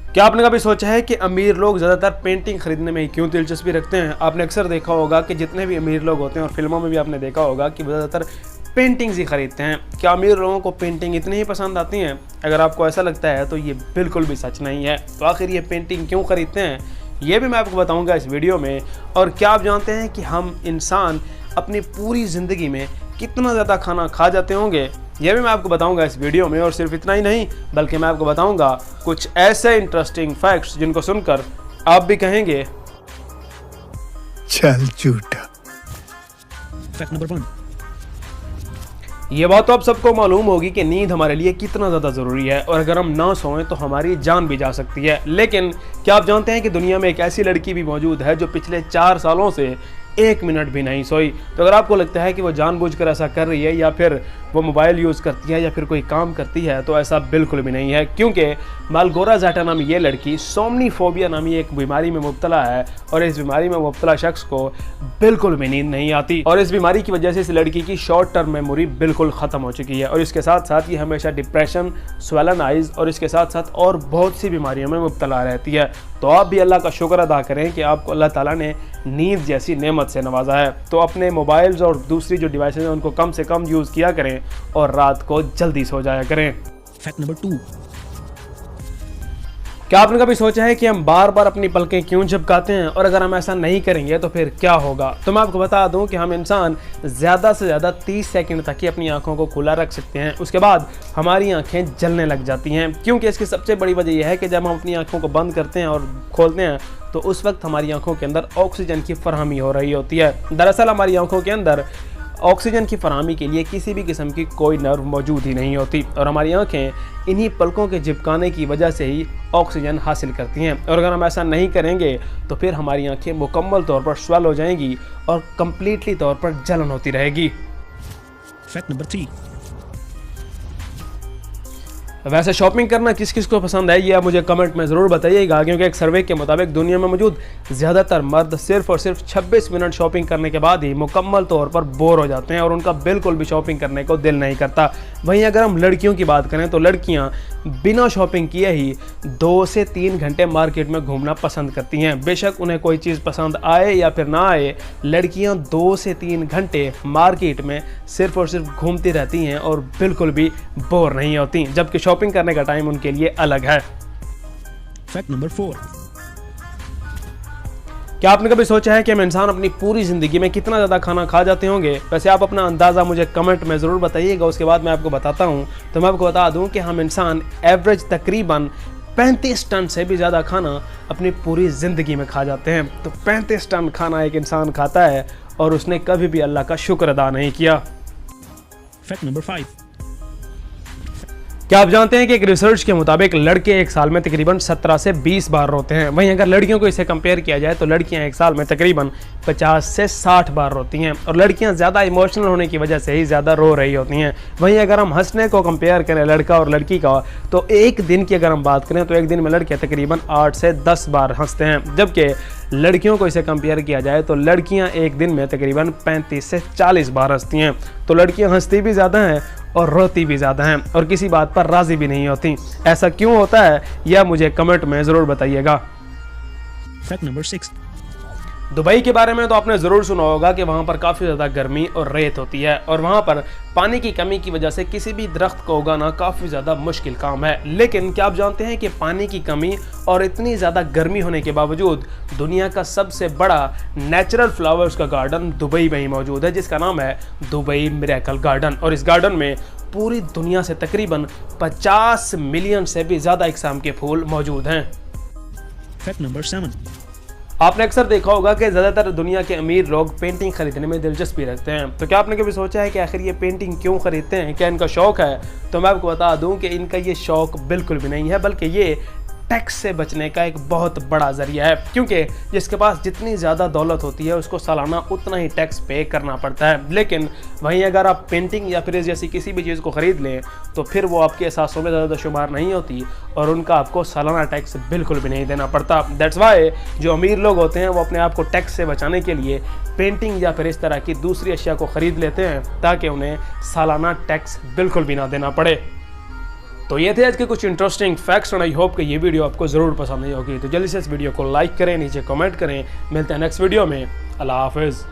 क्या आपने कभी सोचा है कि अमीर लोग ज़्यादातर पेंटिंग खरीदने में ही क्यों दिलचस्पी रखते हैं? आपने अक्सर देखा होगा कि जितने भी अमीर लोग होते हैं और फिल्मों में भी आपने देखा होगा कि वो ज़्यादातर पेंटिंग्स ही खरीदते हैं। क्या अमीर लोगों को पेंटिंग इतनी ही पसंद आती हैं? अगर आपको ऐसा लगता है तो ये बिल्कुल भी सच नहीं है। तो आखिर ये पेंटिंग क्यों खरीदते हैं, ये भी मैं आपको बताऊँगा इस वीडियो में। और क्या आप जानते हैं कि हम इंसान अपनी पूरी ज़िंदगी में कितना ज़्यादा खाना खा जाते होंगे? यह भी मैं आपको बताऊंगा इस वीडियो में। और सिर्फ इतना ही नहीं, बल्कि मैं आपको बताऊंगा कुछ ऐसे इंटरेस्टिंग फैक्ट्स जिनको सुनकर आप भी कहेंगे चल झूठा। Fact number 1। ये बात तो आप सबको मालूम होगी कि नींद हमारे लिए कितना ज़्यादा ज़रूरी है और अगर हम ना सोएं तो हमारी जान भी जा सकती है। लेकिन क्या आप जानते हैं कि दुनिया में एक ऐसी लड़की भी मौजूद है जो पिछले 4 सालों से 1 मिनट भी नहीं सोई? तो अगर आपको लगता है कि वो जानबूझकर ऐसा कर रही है या फिर वो मोबाइल यूज़ करती है या फिर कोई काम करती है, तो ऐसा बिल्कुल भी नहीं है। क्योंकि मालगोरा ज़ाटा नामी ये लड़की सोमनीफोबिया नामी एक बीमारी में मुब्तला है और इस बीमारी में मुब्तला शख्स को बिल्कुल भी नींद नहीं आती और इस बीमारी की वजह से इस लड़की की शॉर्ट टर्म मेमोरी बिल्कुल ख़त्म हो चुकी है और इसके साथ साथ ये हमेशा डिप्रेशन, स्वेलन आइज़ और इसके साथ साथ और बहुत सी बीमारियों में मुब्तला रहती है। तो आप भी अल्लाह का शुक्र अदा करें कि आपको अल्लाह ताला ने नींद जैसी नेमत से नवाजा है। तो अपने मोबाइल्स और दूसरी जो डिवाइसेज हैं उनको कम से कम यूज़ किया करें और रात को जल्दी सो जाया करें। Fact number 2। क्या आपने कभी सोचा है कि हम बार बार अपनी पलकें क्यों झपकाते हैं और अगर हम ऐसा नहीं करेंगे तो फिर क्या होगा? तो मैं आपको बता दूं कि हम इंसान ज़्यादा से ज़्यादा 30 सेकंड तक ही अपनी आंखों को खुला रख सकते हैं। उसके बाद हमारी आंखें जलने लग जाती हैं। क्योंकि इसकी सबसे बड़ी वजह यह है कि जब हम अपनी आंखों को बंद करते हैं और खोलते हैं तो उस वक्त हमारी आंखों के अंदर ऑक्सीजन की फराहमी हो रही होती है। दरअसल हमारी आंखों के अंदर ऑक्सीजन की फराहमी के लिए किसी भी किस्म की कोई नर्व मौजूद ही नहीं होती और हमारी आंखें इन्हीं पलकों के झिपकाने की वजह से ही ऑक्सीजन हासिल करती हैं। और अगर हम ऐसा नहीं करेंगे तो फिर हमारी आंखें मुकम्मल तौर पर स्वेल हो जाएंगी और कम्प्लीटली तौर पर जलन होती रहेगी। Fact number 3। वैसे शॉपिंग करना किस किस को पसंद है ये आप मुझे कमेंट में ज़रूर बताइएगा, क्योंकि एक सर्वे के मुताबिक दुनिया में मौजूद ज़्यादातर मर्द सिर्फ और सिर्फ 26 मिनट शॉपिंग करने के बाद ही मुकम्मल तौर पर बोर हो जाते हैं और उनका बिल्कुल भी शॉपिंग करने को दिल नहीं करता। वहीं अगर हम लड़कियों की बात करें तो लड़कियां बिना शॉपिंग किए ही 2 से 3 घंटे मार्केट में घूमना पसंद करती हैं। बेशक उन्हें कोई चीज़ पसंद आए या फिर ना आए, लड़कियां 2 से 3 घंटे मार्केट में सिर्फ और सिर्फ घूमती रहती हैं और बिल्कुल भी बोर नहीं होती, जबकि शॉपिंग करने का टाइम उनके लिए अलग है। Fact number 4। क्या आपने कभी सोचा है कि हम इंसान अपनी पूरी ज़िंदगी में कितना ज़्यादा खाना खा जाते होंगे? वैसे आप अपना अंदाज़ा मुझे कमेंट में ज़रूर बताइएगा, उसके बाद मैं आपको बताता हूँ। तो मैं आपको बता दूँ कि हम इंसान एवरेज तकरीबन 35 टन से भी ज़्यादा खाना अपनी पूरी ज़िंदगी में खा जाते हैं। तो 35 टन खाना एक इंसान खाता है और उसने कभी भी अल्लाह का शुक्र अदा नहीं किया। Fact number 5। क्या आप जानते हैं कि एक रिसर्च के मुताबिक लड़के एक साल में तकरीबन 17 से 20 बार रोते हैं? वहीं अगर लड़कियों को इसे कंपेयर किया जाए तो लड़कियां एक साल में तकरीबन 50 से 60 बार रोती हैं और लड़कियां ज़्यादा इमोशनल होने की वजह से ही ज़्यादा रो रही होती हैं। वहीं अगर हम हंसने को कंपेयर करें लड़का और लड़की का, तो एक दिन की अगर हम बात करें तो एक दिन में लड़कियाँ तकरीबन 8 से 10 बार हंसते हैं, जबकि लड़कियों को इसे कंपेयर किया जाए तो लड़कियां एक दिन में तकरीबन 35 से 40 बार हंसती हैं। तो लड़कियां हंसती भी ज़्यादा हैं और रोती भी ज़्यादा हैं और किसी बात पर राज़ी भी नहीं होती। ऐसा क्यों होता है यह मुझे कमेंट में ज़रूर बताइएगा। Fact number 6। दुबई के बारे में तो आपने ज़रूर सुना होगा कि वहाँ पर काफ़ी ज़्यादा गर्मी और रेत होती है और वहाँ पर पानी की कमी की वजह से किसी भी दरख्त को उगाना काफ़ी ज़्यादा मुश्किल काम है। लेकिन क्या आप जानते हैं कि पानी की कमी और इतनी ज़्यादा गर्मी होने के बावजूद दुनिया का सबसे बड़ा नेचुरल फ्लावर्स का गार्डन दुबई में ही मौजूद है, जिसका नाम है दुबई मिरेकल गार्डन। और इस गार्डन में पूरी दुनिया से तकरीबन 50 मिलियन से भी ज़्यादा इकसाम के फूल मौजूद हैं। Fact number 7। आपने अक्सर देखा होगा कि ज़्यादातर दुनिया के अमीर लोग पेंटिंग खरीदने में दिलचस्पी रखते हैं। तो क्या आपने कभी सोचा है कि आखिर ये पेंटिंग क्यों खरीदते हैं? क्या इनका शौक़ है? तो मैं आपको बता दूं कि इनका ये शौक़ बिल्कुल भी नहीं है, बल्कि ये टैक्स से बचने का एक बहुत बड़ा ज़रिया है। क्योंकि जिसके पास जितनी ज़्यादा दौलत होती है उसको सालाना उतना ही टैक्स पे करना पड़ता है। लेकिन वहीं अगर आप पेंटिंग या फ्रिज जैसी किसी भी चीज़ को ख़रीद लें तो फिर वो आपके एहसासों में ज़्यादा शुमार नहीं होती और उनका आपको सालाना टैक्स बिल्कुल भी नहीं देना पड़ता। दैट्स वाई जो अमीर लोग होते हैं वो अपने आप को टैक्स से बचाने के लिए पेंटिंग या फिर इस तरह की दूसरी अशिया को ख़रीद लेते हैं ताकि उन्हें सालाना टैक्स बिल्कुल भी ना देना पड़े। तो ये थे आज के कुछ इंटरेस्टिंग फैक्ट्स और आई होप कि ये वीडियो आपको ज़रूर पसंद आई होगी। तो जल्दी से इस वीडियो को लाइक करें, नीचे कमेंट करें। मिलते हैं नेक्स्ट वीडियो में। अल्लाह हाफिज़।